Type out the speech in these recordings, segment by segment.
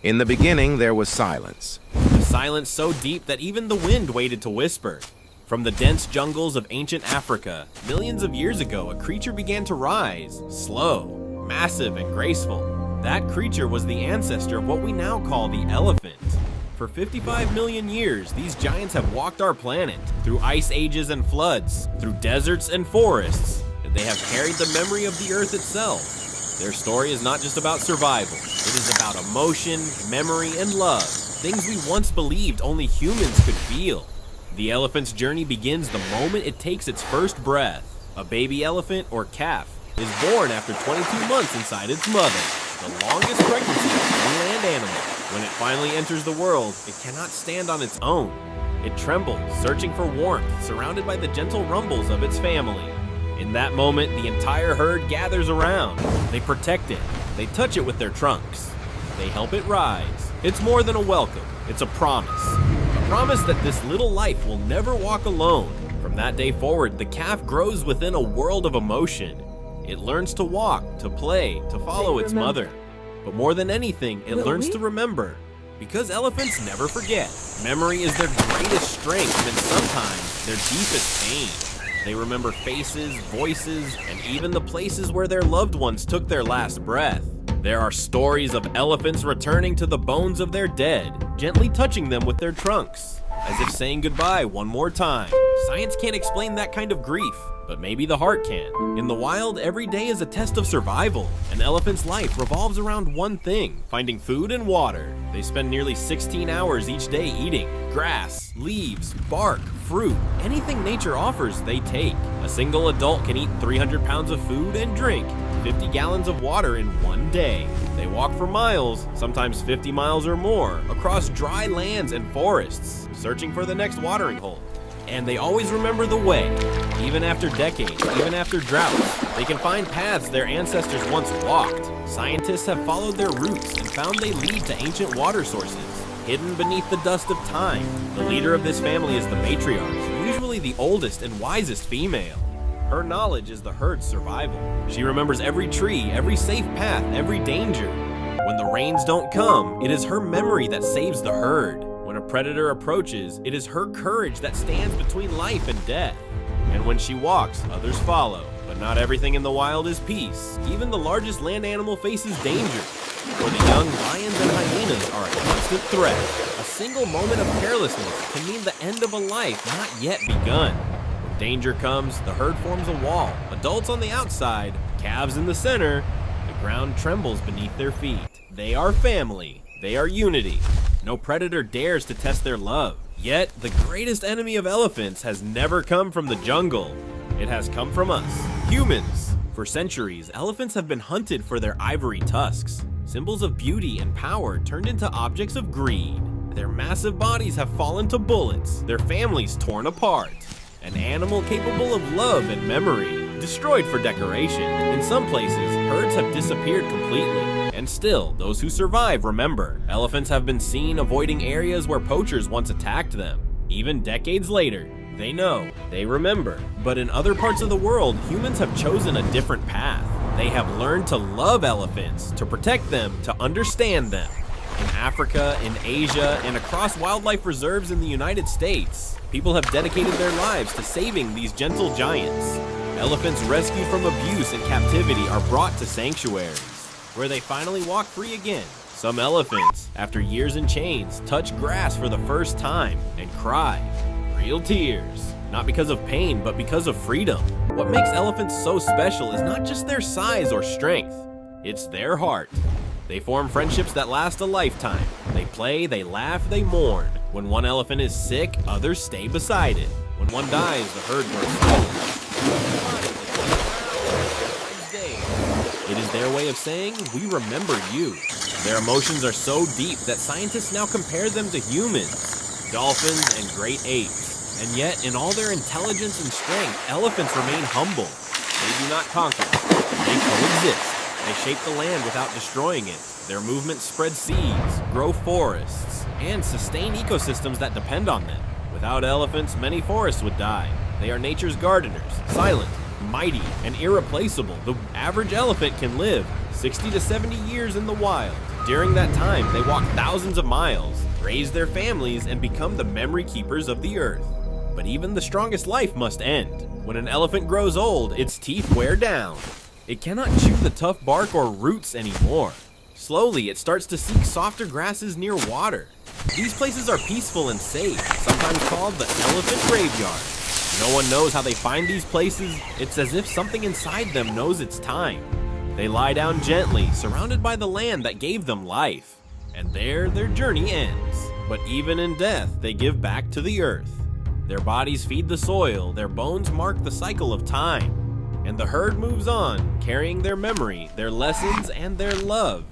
In the beginning, there was silence. A silence so deep that even the wind waited to whisper. From the dense jungles of ancient Africa, millions of years ago, a creature began to rise, slow, massive, and graceful. That creature was the ancestor of what we now call the elephant. For 55 million years, these giants have walked our planet, through ice ages and floods, through deserts and forests, and they have carried the memory of the earth itself. Their story is not just about survival. It is about emotion, memory, and love, things we once believed only humans could feel. The elephant's journey begins the moment it takes its first breath. A baby elephant, or calf, is born after 22 months inside its mother, the longest pregnancy of any land animal. When it finally enters the world, it cannot stand on its own. It trembles, searching for warmth, surrounded by the gentle rumbles of its family. In that moment, the entire herd gathers around. They protect it. They touch it with their trunks. They help it rise. It's more than a welcome. It's a promise. A promise that this little life will never walk alone. From that day forward, the calf grows within a world of emotion. It learns to walk, to play, to follow its mother. But more than anything, it learns to remember. Because elephants never forget. Memory is their greatest strength and sometimes their deepest pain. They remember faces, voices, and even the places where their loved ones took their last breath. There are stories of elephants returning to the bones of their dead, gently touching them with their trunks, as if saying goodbye one more time. Science can't explain that kind of grief, but maybe the heart can. In the wild, every day is a test of survival. An elephant's life revolves around one thing: finding food and water. They spend nearly 16 hours each day eating grass, leaves, bark, fruit. Anything nature offers, they take. A single adult can eat 300 pounds of food and drink 50 gallons of water in one day. They walk for miles, sometimes 50 miles or more, across dry lands and forests, searching for the next watering hole. And they always remember the way. Even after decades, even after droughts, they can find paths their ancestors once walked. Scientists have followed their roots and found they lead to ancient water sources, hidden beneath the dust of time. The leader of this family is the matriarch, usually the oldest and wisest female. Her knowledge is the herd's survival. She remembers every tree, every safe path, every danger. When the rains don't come, it is her memory that saves the herd. When a predator approaches, it is her courage that stands between life and death. And when she walks, others follow. But not everything in the wild is peace. Even the largest land animal faces danger. For the young, lions and hyenas are a constant threat. A single moment of carelessness can mean the end of a life not yet begun. When danger comes, the herd forms a wall. Adults on the outside, calves in the center. The ground trembles beneath their feet. They are family. They are unity. No predator dares to test their love. Yet, the greatest enemy of elephants has never come from the jungle. It has come from us, humans. For centuries, elephants have been hunted for their ivory tusks, symbols of beauty and power turned into objects of greed. Their massive bodies have fallen to bullets, their families torn apart. An animal capable of love and memory, destroyed for decoration. In some places, herds have disappeared completely. And still, those who survive remember. Elephants have been seen avoiding areas where poachers once attacked them. Even decades later, they know, they remember. But in other parts of the world, humans have chosen a different path. They have learned to love elephants, to protect them, to understand them. In Africa, in Asia, and across wildlife reserves in the United States, people have dedicated their lives to saving these gentle giants. Elephants rescued from abuse and captivity are brought to sanctuaries, where they finally walk free again. Some elephants, after years in chains, touch grass for the first time and cry. Real tears. Not because of pain, but because of freedom. What makes elephants so special is not just their size or strength. It's their heart. They form friendships that last a lifetime. They play, they laugh, they mourn. When one elephant is sick, others stay beside it. When one dies, the herd grows silent. It is their way of saying, we remember you. Their emotions are so deep that scientists now compare them to humans, dolphins, and great apes. And yet, in all their intelligence and strength, elephants remain humble. They do not conquer. They coexist. They shape the land without destroying it. Their movements spread seeds, grow forests, and sustain ecosystems that depend on them. Without elephants, many forests would die. They are nature's gardeners, silent, mighty, and irreplaceable. The average elephant can live 60 to 70 years in the wild, During that time, they walk thousands of miles, raise their families, and become the memory keepers of the earth. But even the strongest life must end. When an elephant grows old, its teeth wear down. It cannot chew the tough bark or roots anymore. Slowly, it starts to seek softer grasses near water. These places are peaceful and safe, sometimes called the elephant graveyard. No one knows how they find these places. It's as if something inside them knows it's time. They lie down gently, surrounded by the land that gave them life. And there, their journey ends. But even in death, they give back to the earth. Their bodies feed the soil, their bones mark the cycle of time. And the herd moves on, carrying their memory, their lessons, and their love.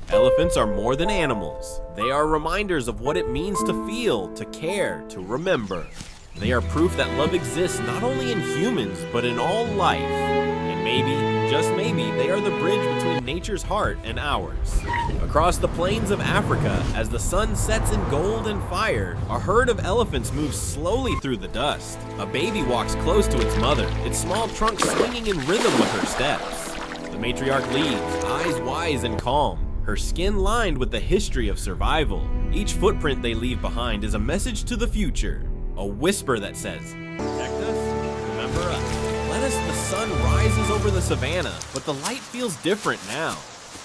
Elephants are more than animals. They are reminders of what it means to feel, to care, to remember. They are proof that love exists not only in humans, but in all life. And maybe, just maybe, they are the bridge between nature's heart and ours. Across the plains of Africa, as the sun sets in gold and fire, a herd of elephants moves slowly through the dust. A baby walks close to its mother, its small trunk swinging in rhythm with her steps. The matriarch leads, eyes wise and calm, her skin lined with the history of survival. Each footprint they leave behind is a message to the future, a whisper that says, protect us, remember us. Let us, the sun rises over the savannah, but the light feels different now.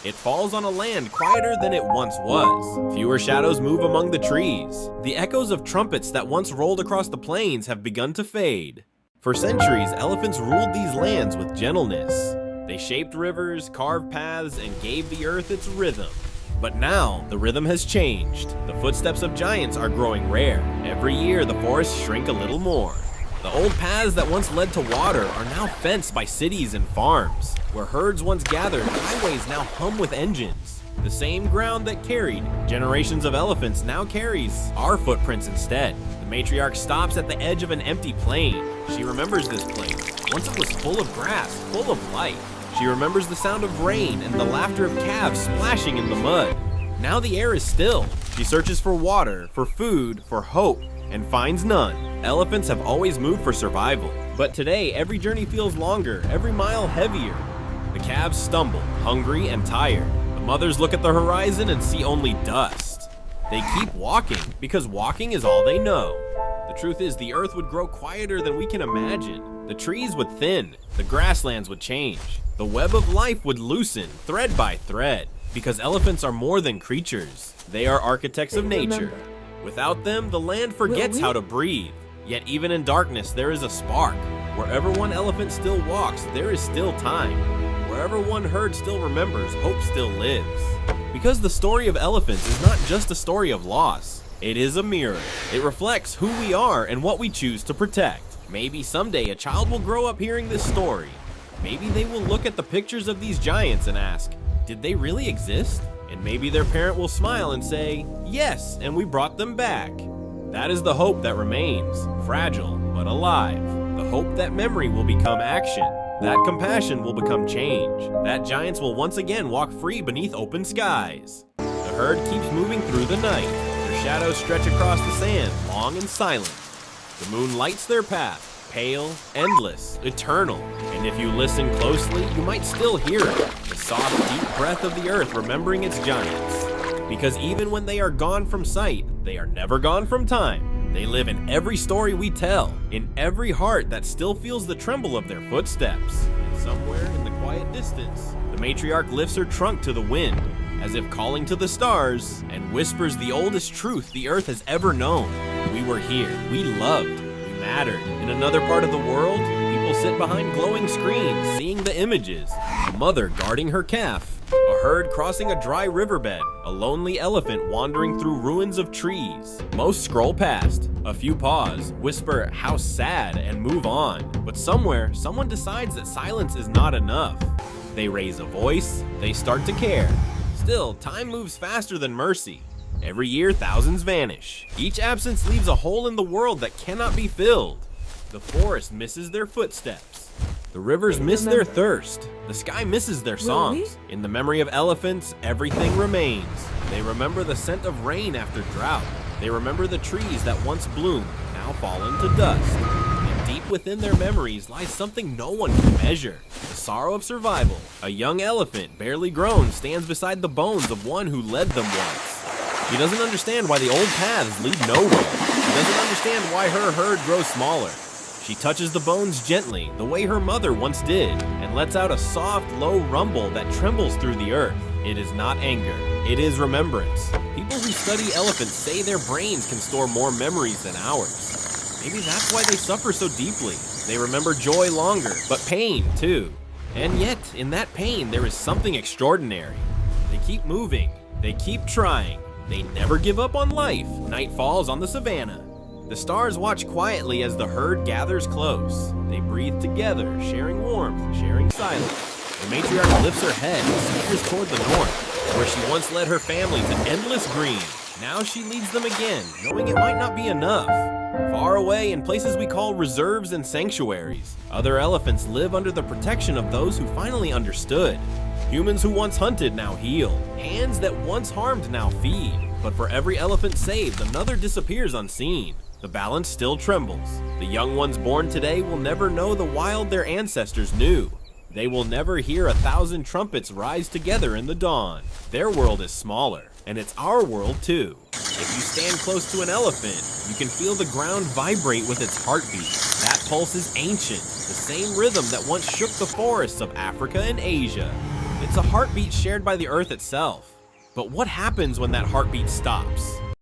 It falls on a land quieter than it once was. Fewer shadows move among the trees. The echoes of trumpets that once rolled across the plains have begun to fade. For centuries, elephants ruled these lands with gentleness. They shaped rivers, carved paths, and gave the earth its rhythm. But now, the rhythm has changed. The footsteps of giants are growing rare. Every year, the forests shrink a little more. The old paths that once led to water are now fenced by cities and farms. Where herds once gathered, highways now hum with engines. The same ground that carried generations of elephants now carries our footprints instead. The matriarch stops at the edge of an empty plain. She remembers this place. Once it was full of grass, full of life. She remembers the sound of rain and the laughter of calves splashing in the mud. Now the air is still. She searches for water, for food, for hope, and finds none. Elephants have always moved for survival. But today, every journey feels longer, every mile heavier. The calves stumble, hungry and tired. The mothers look at the horizon and see only dust. They keep walking, because walking is all they know. The truth is, the earth would grow quieter than we can imagine. The trees would thin, the grasslands would change. The web of life would loosen, thread by thread, because elephants are more than creatures. They are architects of nature. Without them, the land forgets how to breathe. Yet even in darkness, there is a spark. Wherever one elephant still walks, there is still time. Wherever one herd still remembers, hope still lives. Because the story of elephants is not just a story of loss. It is a mirror. It reflects who we are and what we choose to protect. Maybe someday a child will grow up hearing this story. Maybe they will look at the pictures of these giants and ask, did they really exist? And maybe their parent will smile and say, yes, and we brought them back. That is the hope that remains, fragile but alive. The hope that memory will become action, that compassion will become change, that giants will once again walk free beneath open skies. The herd keeps moving through the night. Their shadows stretch across the sand, long and silent. The moon lights their path, pale, endless, eternal. And if you listen closely, you might still hear it, the soft, deep breath of the earth remembering its giants. Because even when they are gone from sight, they are never gone from time. They live in every story we tell, in every heart that still feels the tremble of their footsteps. And somewhere in the quiet distance, the matriarch lifts her trunk to the wind, as if calling to the stars, and whispers the oldest truth the earth has ever known. We were here, we loved, we mattered. In another part of the world, people sit behind glowing screens, seeing the images. A mother guarding her calf, a herd crossing a dry riverbed, a lonely elephant wandering through ruins of trees. Most scroll past, a few pause, whisper how sad, and move on. But somewhere, someone decides that silence is not enough. They raise a voice, they start to care. Still, time moves faster than mercy. Every year, thousands vanish. Each absence leaves a hole in the world that cannot be filled. The forest misses their footsteps. The rivers miss their thirst. The sky misses their songs. In the memory of elephants, everything remains. They remember the scent of rain after drought. They remember the trees that once bloomed, now fallen to dust. And deep within their memories lies something no one can measure. The sorrow of survival, a young elephant, barely grown, stands beside the bones of one who led them once. She doesn't understand why the old paths lead nowhere. She doesn't understand why her herd grows smaller. She touches the bones gently, the way her mother once did, and lets out a soft, low rumble that trembles through the earth. It is not anger, it is remembrance. People who study elephants say their brains can store more memories than ours. Maybe that's why they suffer so deeply. They remember joy longer, but pain too. And yet, in that pain, there is something extraordinary. They keep moving, they keep trying, they never give up on life. Night falls on the savannah. The stars watch quietly as the herd gathers close. They breathe together, sharing warmth, sharing silence. The matriarch lifts her head and stares toward the north, where she once led her family to endless green. Now she leads them again, knowing it might not be enough. Far away in places we call reserves and sanctuaries, other elephants live under the protection of those who finally understood. Humans who once hunted now heal. Hands that once harmed now feed. But for every elephant saved, another disappears unseen. The balance still trembles. The young ones born today will never know the wild their ancestors knew. They will never hear 1,000 trumpets rise together in the dawn. Their world is smaller, and it's our world too. If you stand close to an elephant, you can feel the ground vibrate with its heartbeat. That pulse is ancient, the same rhythm that once shook the forests of Africa and Asia. It's a heartbeat shared by the earth itself. But what happens when that heartbeat stops?